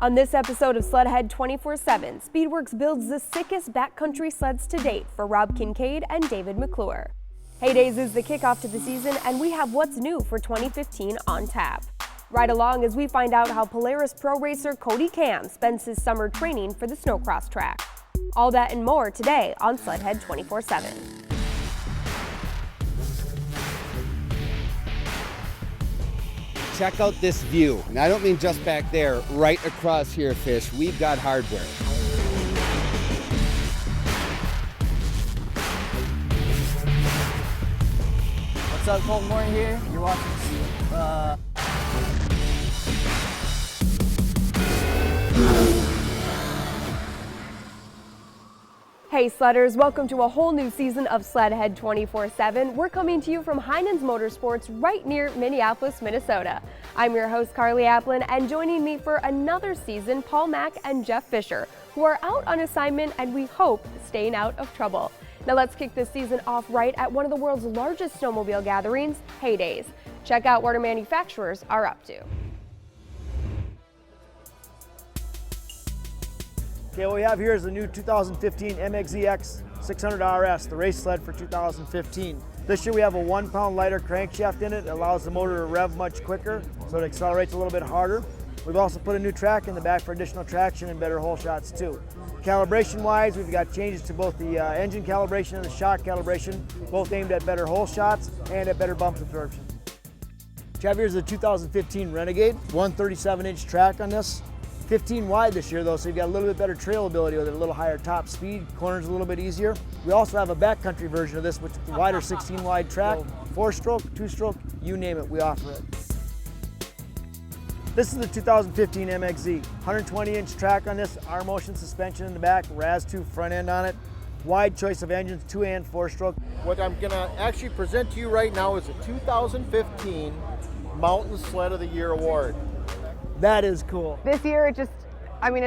On this episode of Sledhead 24/7, Speedwerx builds the sickest backcountry sleds to date for Rob Kinciad and David McClure. Haydays is the kickoff to the season, and we have what's new for 2015 on tap. Ride along as we find out how Polaris pro racer Cody Cam spends his summer training for the snowcross track. All that and more today on Sledhead 24/7. Check out this view, and I don't mean just back there, right across here, Fish. We've got hardware. What's up, Colton Moore here. You're watching Hey sledders, welcome to a whole new season of Sledhead 24/7. We're coming to you from Heinens Motorsports right near Minneapolis, Minnesota. I'm your host, Carly Applin, and joining me for another season, Paul Mack and Jeff Fisher, who are out on assignment and we hope staying out of trouble. Now let's kick this season off right at one of the world's largest snowmobile gatherings, Haydays. Check out what our manufacturers are up to. Okay, what we have here is the new 2015 MXZX 600 RS, the race sled for 2015. This year we have a 1 pound lighter crankshaft in it. It allows the motor to rev much quicker, so it accelerates a little bit harder. We've also put a new track in the back for additional traction and better hole shots too. Calibration wise, we've got changes to both the engine calibration and the shock calibration, both aimed at better hole shots and at better bump absorption. Here is the 2015 Renegade, 137-inch track on this. 15 wide this year though, so you've got a little bit better trailability with it, a little higher top speed, corners a little bit easier. We also have a backcountry version of this, which is a wider 16 wide track, 4-stroke, 2-stroke, you name it, we offer it. This is the 2015 MXZ, 120-inch track on this, R-Motion suspension in the back, RAS2 front end on it, wide choice of engines, 2 and 4-stroke. What I'm gonna actually present to you right now is a 2015 Mountain Sled of the Year award. That is cool. This year, it's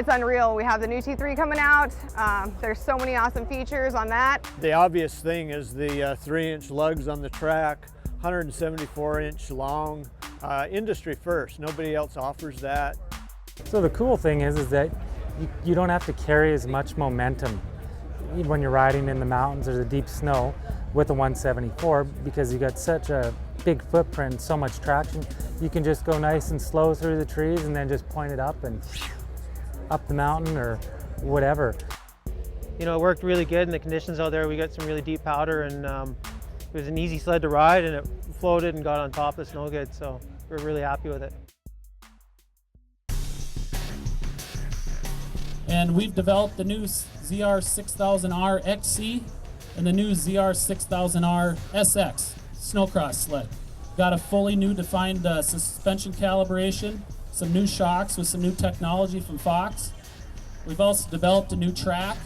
unreal. We have the new T3 coming out. There's so many awesome features on that. The obvious thing is the 3-inch lugs on the track, 174-inch long, industry first. Nobody else offers that. So the cool thing is that you don't have to carry as much momentum when you're riding in the mountains or the deep snow with a 174 because you got such a big footprint, so much traction. You can just go nice and slow through the trees and then just point it up and up the mountain or whatever. You know, it worked really good in the conditions out there. We got some really deep powder and it was an easy sled to ride and it floated and got on top of the snow good, so we're really happy with it. And we've developed the new ZR6000R XC and the new ZR6000R SX snowcross sled. Got a fully new defined suspension calibration, some new shocks with some new technology from Fox. We've also developed a new track.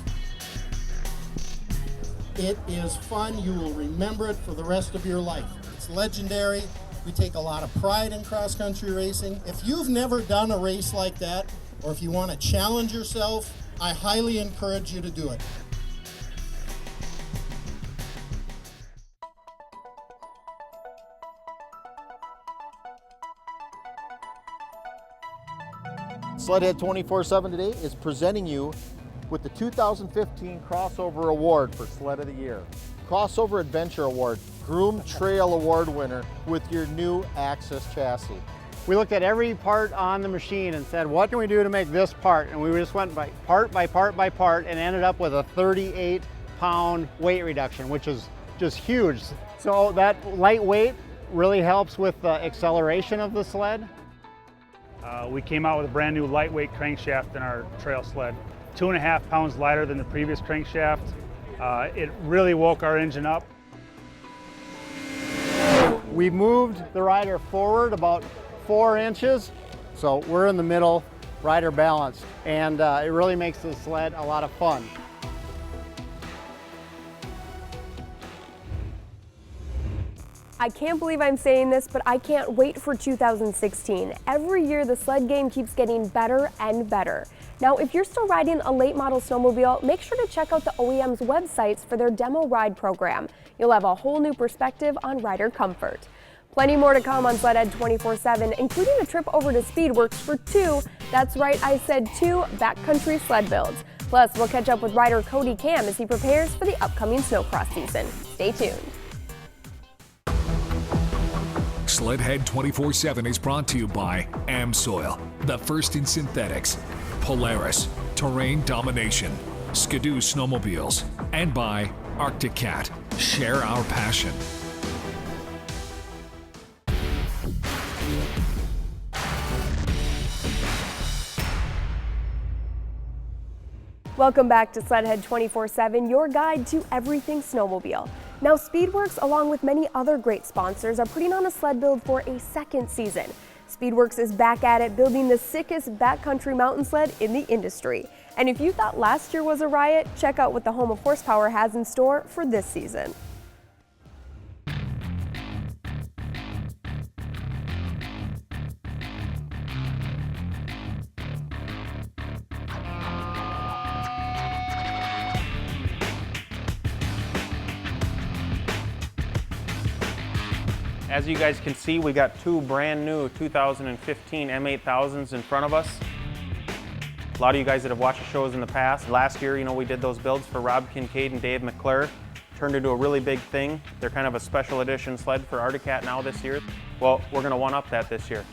It is fun. You will remember it for the rest of your life. It's legendary. We take a lot of pride in cross-country racing. If you've never done a race like that, or if you want to challenge yourself, I highly encourage you to do it. Sledhead 24/7 today is presenting you with the 2015 Crossover Award for Sled of the Year. Crossover Adventure Award, Groom Trail Award winner with your new Axis chassis. We looked at every part on the machine and said, what can we do to make this part? And we just went by part by part by part and ended up with a 38-pound weight reduction, which is just huge. So that light weight really helps with the acceleration of the sled. We came out with a brand new lightweight crankshaft in our trail sled. 2.5 pounds lighter than the previous crankshaft. It really woke our engine up. We moved the rider forward about 4 inches, so we're in the middle, rider balanced, and it really makes the sled a lot of fun. I can't believe I'm saying this, but I can't wait for 2016. Every year the sled game keeps getting better and better. Now, if you're still riding a late model snowmobile, make sure to check out the OEM's websites for their demo ride program. You'll have a whole new perspective on rider comfort. Plenty more to come on Sledhead 24/7, including a trip over to Speedwerx for 2, that's right, I said 2 backcountry sled builds. Plus, we'll catch up with rider Cody Cam as he prepares for the upcoming snowcross season. Stay tuned. Sledhead 24/7 is brought to you by Amsoil, the first in synthetics, Polaris, Terrain Domination, Skidoo Snowmobiles, and by Arctic Cat. Share our passion. Welcome back to Sledhead 24/7, your guide to everything snowmobile. Now, Speedwerx, along with many other great sponsors, are putting on a sled build for a second season. Speedwerx is back at it, building the sickest backcountry mountain sled in the industry. And if you thought last year was a riot, check out what the home of horsepower has in store for this season. As you guys can see, we got 2 brand new 2015 M8000s in front of us. A lot of you guys that have watched the shows in the past, last year, we did those builds for Rob Kinciad and David McClure. Turned into a really big thing. They're kind of a special edition sled for Arctic Cat now this year. Well, we're gonna one-up that this year.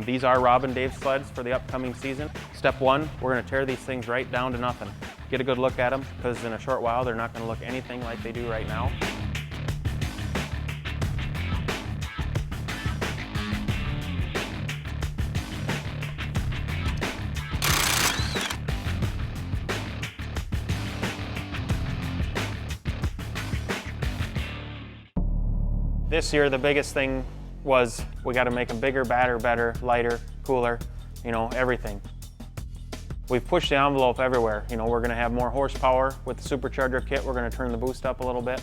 These are Rob and Dave's sleds for the upcoming season. Step 1, we're gonna tear these things right down to nothing. Get a good look at them, because in a short while, they're not gonna look anything like they do right now. This year, the biggest thing was we got to make them bigger, badder, better, lighter, cooler, everything. We've pushed the envelope everywhere. We're going to have more horsepower with the supercharger kit. We're going to turn the boost up a little bit.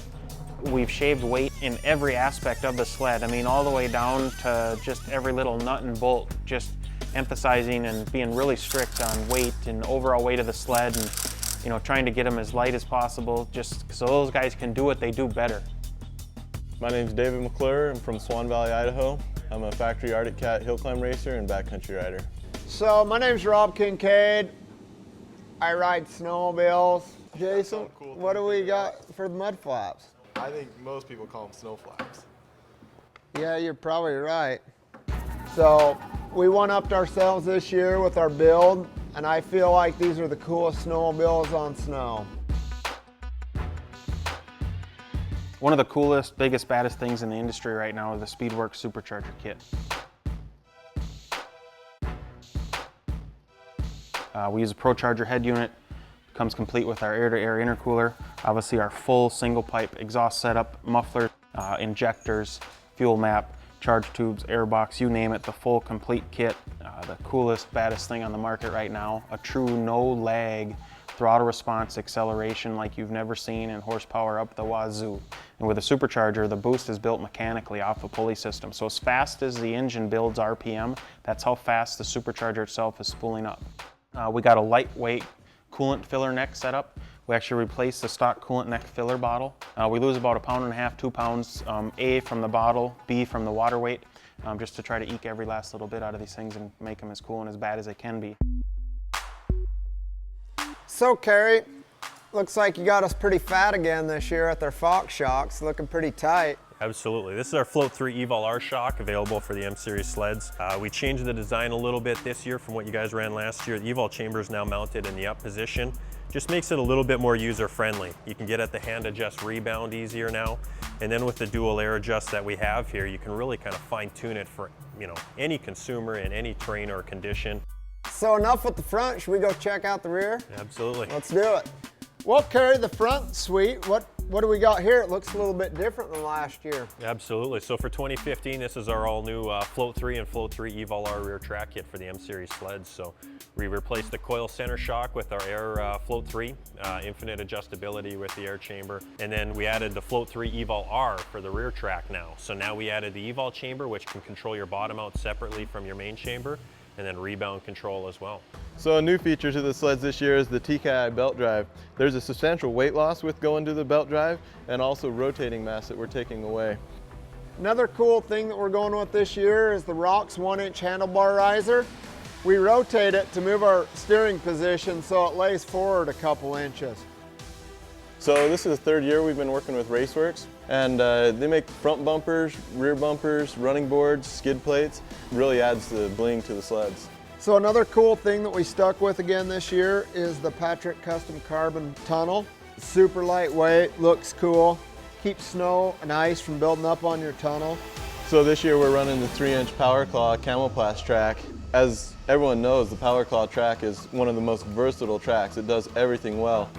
We've shaved weight in every aspect of the sled. I mean, all the way down to just every little nut and bolt, just emphasizing and being really strict on weight and overall weight of the sled, and trying to get them as light as possible, just so those guys can do what they do better. My name's David McClure. I'm from Swan Valley, Idaho. I'm a factory Arctic Cat hill climb racer and backcountry rider. So my name's Rob Kinciad. I ride snowmobiles. Jason, what do we got for the mud flaps? I think most people call them snow flaps. Yeah, you're probably right. So we one-upped ourselves this year with our build, and I feel like these are the coolest snowmobiles on snow. One of the coolest, biggest, baddest things in the industry right now is the Speedwerx supercharger kit. We use a ProCharger head unit. Comes complete with our air-to-air intercooler, obviously our full single pipe exhaust setup, muffler, injectors, fuel map, charge tubes, airbox, you name it, the full complete kit. The coolest, baddest thing on the market right now, a true no lag throttle response acceleration like you've never seen, and horsepower up the wazoo. And with a supercharger, the boost is built mechanically off a pulley system. So as fast as the engine builds RPM, that's how fast the supercharger itself is spooling up. We got a lightweight coolant filler neck setup. We actually replaced the stock coolant neck filler bottle. We lose about 1.5 pounds, 2 pounds, A from the bottle, B from the water weight, just to try to eke every last little bit out of these things and make them as cool and as bad as they can be. So Carrie, looks like you got us pretty fat again this year at their Fox shocks, looking pretty tight. Absolutely. This is our Float 3 Evol R shock available for the M Series sleds. We changed the design a little bit this year from what you guys ran last year. The Evol chamber is now mounted in the up position. Just makes it a little bit more user friendly. You can get at the hand adjust rebound easier now. And then with the dual air adjust that we have here, you can really kind of fine tune it for any consumer in any terrain or condition. So enough with the front, should we go check out the rear? Absolutely. Let's do it. Well, Carrie, the front suite, what do we got here? It looks a little bit different than last year. Absolutely. So for 2015, this is our all new Float 3 and Float 3 Evol R rear track kit for the M Series sleds. So we replaced the coil center shock with our Air Float 3, infinite adjustability with the air chamber. And then we added the Float 3 Evol R for the rear track now. So now we added the Evol chamber, which can control your bottom out separately from your main chamber, and then rebound control as well. So a new feature to the sleds this year is the TKI belt drive. There's a substantial weight loss with going to the belt drive and also rotating mass that we're taking away. Another cool thing that we're going with this year is the Rox 1-inch handlebar riser. We rotate it to move our steering position so it lays forward a couple inches. So this is the third year we've been working with Speedwerx, and they make front bumpers, rear bumpers, running boards, skid plates. Really adds the bling to the sleds. So another cool thing that we stuck with again this year is the Patrick Custom Carbon Tunnel. Super lightweight, looks cool, keeps snow and ice from building up on your tunnel. So this year we're running the 3-inch Power Claw Camoplast track. As everyone knows, the Power Claw track is one of the most versatile tracks. It does everything well.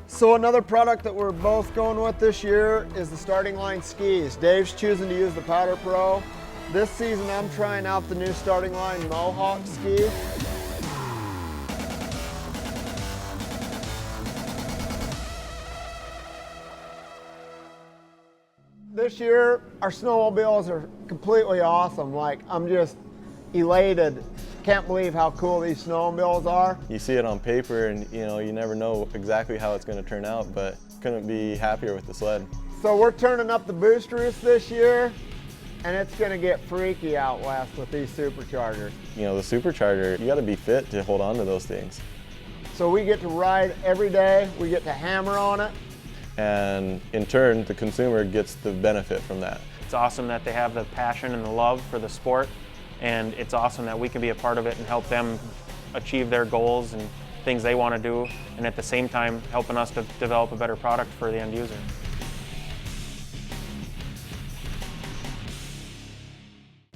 So another product that we're both going with this year is the Starting Line skis. Dave's choosing to use the Powder Pro. This season I'm trying out the new Starting Line Mohawk ski. This year our snowmobiles are completely awesome. Like, I'm just elated. Can't believe how cool these snowmobiles are. You see it on paper and you never know exactly how it's going to turn out, but couldn't be happier with the sled. So we're turning up the boost roost this year, and it's going to get freaky out west with these superchargers. The supercharger, you got to be fit to hold on to those things. So we get to ride every day, we get to hammer on it. And in turn, the consumer gets the benefit from that. It's awesome that they have the passion and the love for the sport, and it's awesome that we can be a part of it and help them achieve their goals and things they want to do, and at the same time helping us to develop a better product for the end user.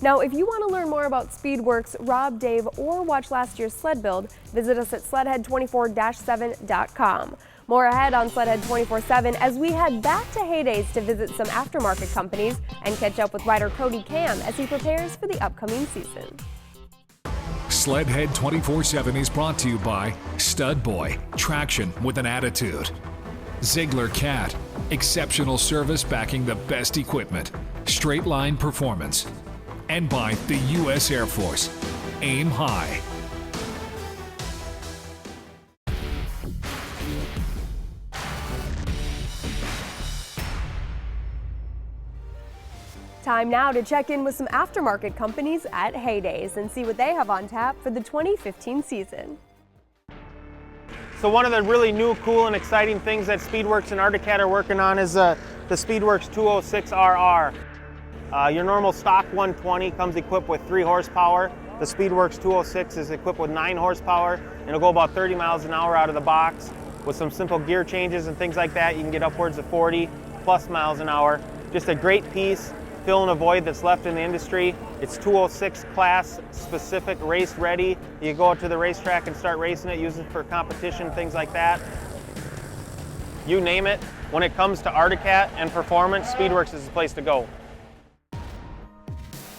Now, if you want to learn more about Speedwerx, Rob, Dave, or watch last year's sled build, visit us at sledhead24-7.com. More ahead on Sledhead 24/7 as we head back to Haydays to visit some aftermarket companies and catch up with rider Cody Cam as he prepares for the upcoming season. Sledhead 24/7 is brought to you by Stud Boy, traction with an attitude. Ziegler Cat, exceptional service backing the best equipment. Straight line performance. And by the U.S. Air Force, aim high. Time now to check in with some aftermarket companies at Haydays and see what they have on tap for the 2015 season. So one of the really new, cool, and exciting things that Speedwerx and Arctic Cat are working on is the Speedwerx 206RR. Your normal stock 120 comes equipped with 3 horsepower. The Speedwerx 206 is equipped with 9 horsepower, and it'll go about 30 miles an hour out of the box. With some simple gear changes and things like that, you can get upwards of 40 plus miles an hour. Just a great piece, filling a void that's left in the industry. It's 206 class specific, race ready. You go out to the racetrack and start racing it, use it for competition, things like that. You name it. When it comes to Arctic Cat and performance, Speedwerx is the place to go.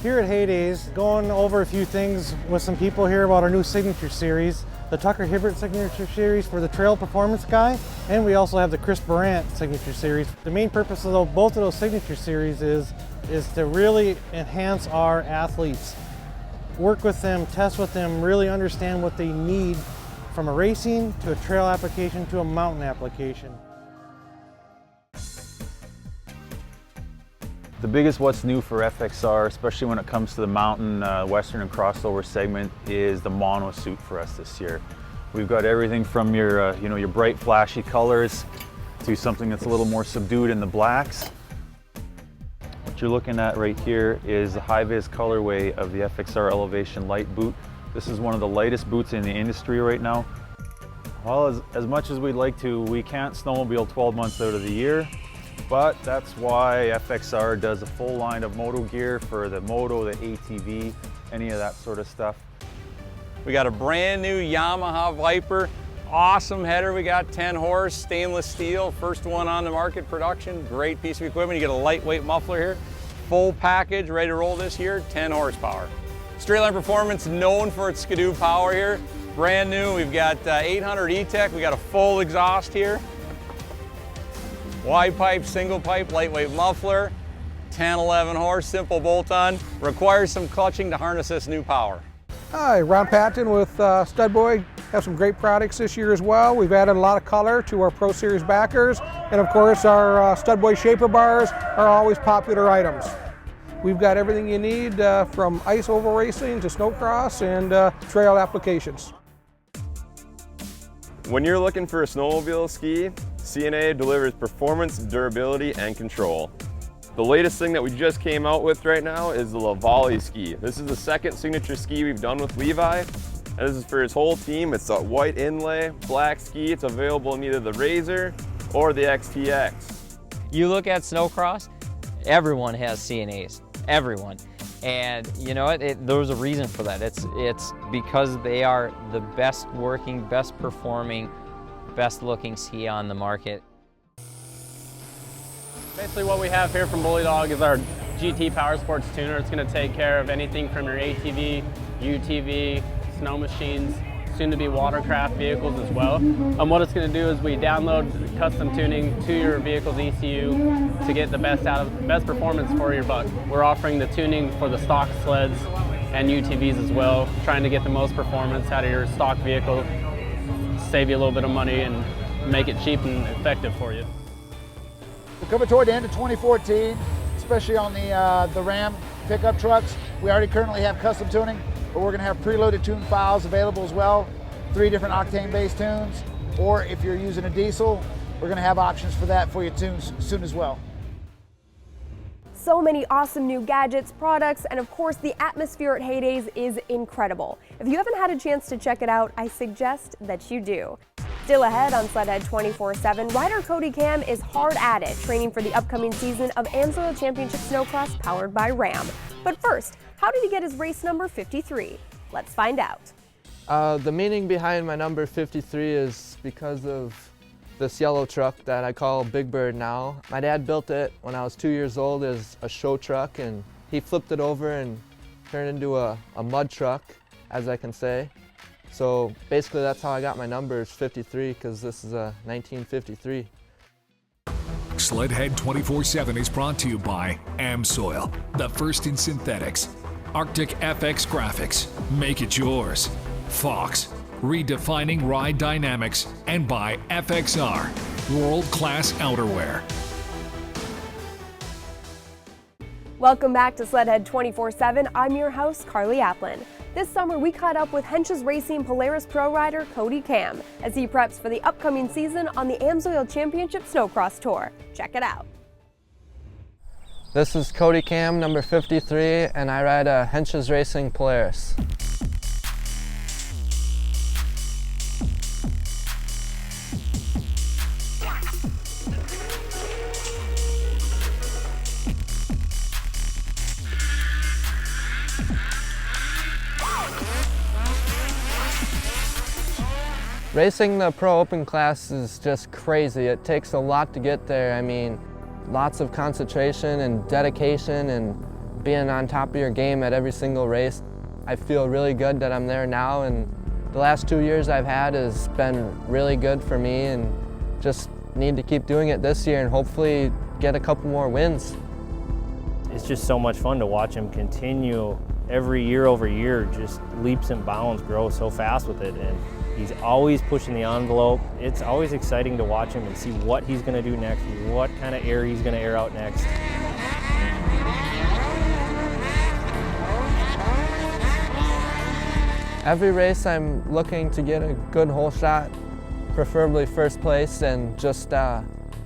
Here at Haydays, going over a few things with some people here about our new Signature Series, the Tucker Hibbert Signature Series for the trail performance guy, and we also have the Chris Brandt Signature Series. The main purpose of both of those Signature Series is to really enhance our athletes. Work with them, test with them, really understand what they need from a racing to a trail application to a mountain application. The biggest what's new for FXR, especially when it comes to the mountain, western and crossover segment, is the mono suit for us this year. We've got everything from your, your bright flashy colors to something that's a little more subdued in the blacks. What you're looking at right here is the high-vis colorway of the FXR Elevation Light boot. This is one of the lightest boots in the industry right now. Well, as much as we'd like to, we can't snowmobile 12 months out of the year. But that's why FXR does a full line of moto gear for the moto, the ATV, any of that sort of stuff. We got a brand new Yamaha Viper, awesome header. We got 10 horse, stainless steel, first one on the market production. Great piece of equipment. You get a lightweight muffler here. Full package, ready to roll this year, 10 horsepower. Straight line performance, known for its Skidoo power here. Brand new, we've got 800 E-Tech. We got a full exhaust here. Wide pipe, single pipe, lightweight muffler, 10, 11 horse, simple bolt-on. Requires some clutching to harness this new power. Hi, Ron Patton with Stud Boy Have some great products this year as well. We've added a lot of color to our Pro Series backers, and of course our Stud Boy shaper bars are always popular items. We've got everything you need from ice oval racing to snowcross and trail applications. When you're looking for a snowmobile ski, C&A delivers performance, durability, and control. The latest thing that we just came out with right now is the Lavali ski. This is the second signature ski we've done with Levi. And this is for his whole team. It's a white inlay, black ski. It's available in either the Razor or the XTX. You look at snowcross, everyone has C&As, everyone. And you know what, there's a reason for that. It's because they are the best working, best performing, best looking ski on the market. Basically what we have here from Bully Dog is our GT Power Sports tuner. It's going to take care of anything from your ATV, UTV, snow machines, soon to be watercraft vehicles as well. What it's going to do is we download custom tuning to your vehicle's ECU to get the best performance for your buck. We're offering the tuning for the stock sleds and UTVs as well, trying to get the most performance out of your stock vehicle, save you a little bit of money and make it cheap and effective for you. We're coming toward the end of 2014, especially on the Ram pickup trucks. We already currently have custom tuning, but we're going to have preloaded tune files available as well, 3 different octane-based tunes, or if you're using a diesel, we're going to have options for that for your tunes soon as well. So many awesome new gadgets, products, and of course the atmosphere at Haydays is incredible. If you haven't had a chance to check it out, I suggest that you do. Still ahead on Sledhead 24/7, rider Cody Cam is hard at it, training for the upcoming season of AMSOIL Championship Snowcross powered by Ram. But first, how did he get his race number 53? Let's find out. The meaning behind my number 53 is because of this yellow truck that I call Big Bird now. My dad built it when I was 2 years old as a show truck, and he flipped it over and turned it into a mud truck, as I can say. So basically that's how I got my number, is 53, because this is a 1953. Sledhead 24/7 is brought to you by AMSOIL, the first in synthetics. Arctic FX Graphics, make it yours. Fox, redefining ride dynamics. And by FXR, world-class outerwear. Welcome back to Sledhead 24/7. I'm your host, Carly Applin. This summer, we caught up with Hentges Racing Polaris Pro rider Cody Cam as he preps for the upcoming season on the AMSOIL Championship Snowcross Tour. Check it out. This is Cody Cam, number 53, and I ride a Hentges Racing Polaris. Racing the Pro Open class is just crazy. It takes a lot to get there. I mean, lots of concentration and dedication and being on top of your game at every single race. I feel really good that I'm there now, and the last 2 years I've had has been really good for me, and just need to keep doing it this year and hopefully get a couple more wins. It's just so much fun to watch him continue every year over year, just leaps and bounds, grow so fast with it, and he's always pushing the envelope. It's always exciting to watch him and see what he's going to do next, what kind of air he's going to air out next. Every race I'm looking to get a good hole shot, preferably first place, and just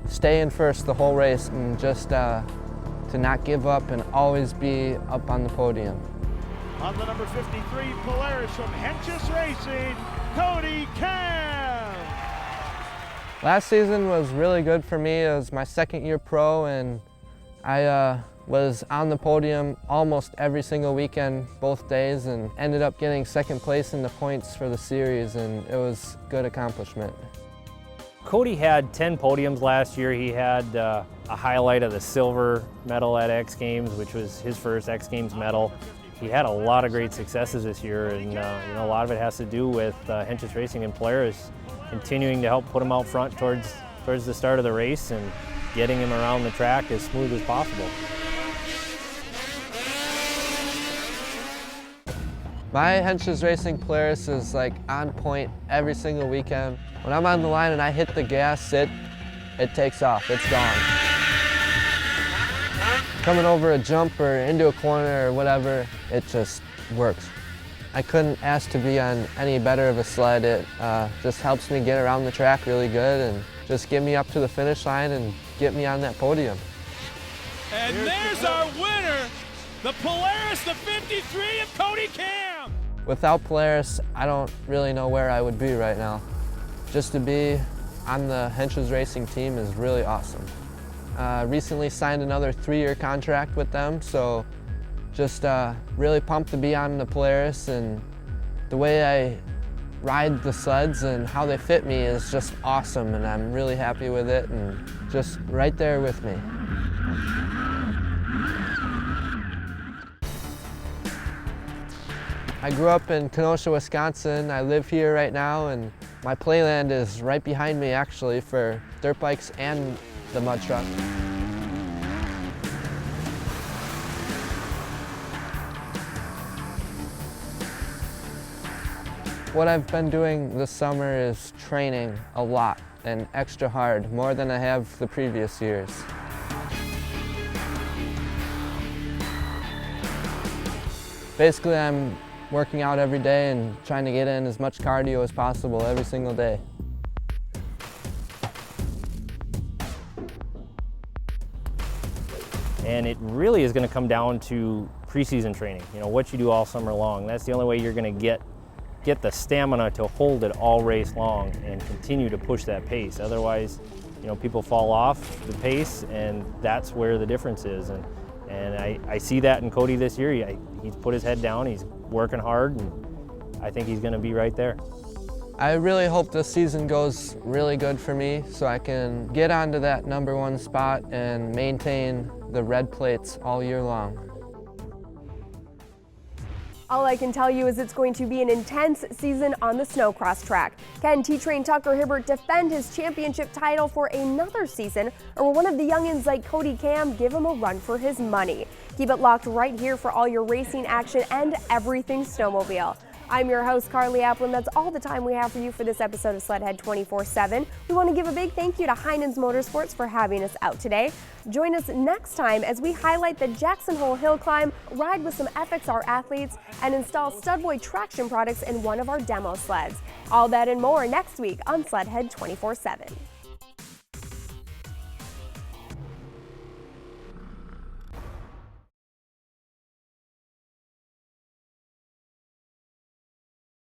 stay in first the whole race, and just to not give up and always be up on the podium. On the number 53 Polaris from Hentges Racing, Cody Cam. Last season was really good for me. It was my second year pro, and I was on the podium almost every single weekend, both days, and ended up getting second place in the points for the series, and it was a good accomplishment. Cody had 10 podiums last year. He had a highlight of the silver medal at X Games, which was his first X Games medal. He had a lot of great successes this year, and you know, a lot of it has to do with Hentges Racing and Polaris continuing to help put him out front towards the start of the race and getting him around the track as smooth as possible. My Hentges Racing Polaris is like on point every single weekend. When I'm on the line and I hit the gas, it takes off, it's gone. Coming over a jump or into a corner or whatever, it just works. I couldn't ask to be on any better of a sled. It just helps me get around the track really good and just get me up to the finish line and get me on that podium. And there's our winner, the Polaris, the 53 of Cody Cam. Without Polaris, I don't really know where I would be right now. Just to be on the Hentges Racing team is really awesome. Recently signed another 3-year contract with them, so just really pumped to be on the Polaris, and the way I ride the sleds and how they fit me is just awesome, and I'm really happy with it and just right there with me. I grew up in Kenosha, Wisconsin. I live here right now, and my playland is right behind me actually for dirt bikes and the mud truck. What I've been doing this summer is training a lot and extra hard, more than I have the previous years. Basically, I'm working out every day and trying to get in as much cardio as possible every single day. And it really is going to come down to preseason training, you know, what you do all summer long. That's the only way you're going to get the stamina to hold it all race long and continue to push that pace. Otherwise, you know, people fall off the pace, and that's where the difference is. And I see that in Kody this year. He's put his head down, he's working hard, and I think he's going to be right there. I really hope this season goes really good for me so I can get onto that #1 spot and maintain the red plates all year long. All I can tell you is it's going to be an intense season on the snowcross track. Can T-Train Tucker Hibbert defend his championship title for another season, or will one of the youngins like Cody Cam give him a run for his money? Keep it locked right here for all your racing action and everything snowmobile. I'm your host, Carly Applin. That's all the time we have for you for this episode of Sledhead 24/7. We want to give a big thank you to Haydays Motorsports for having us out today. Join us next time as we highlight the Jackson Hole Hill Climb, ride with some FXR athletes, and install Studboy traction products in one of our demo sleds. All that and more next week on Sledhead 24/7.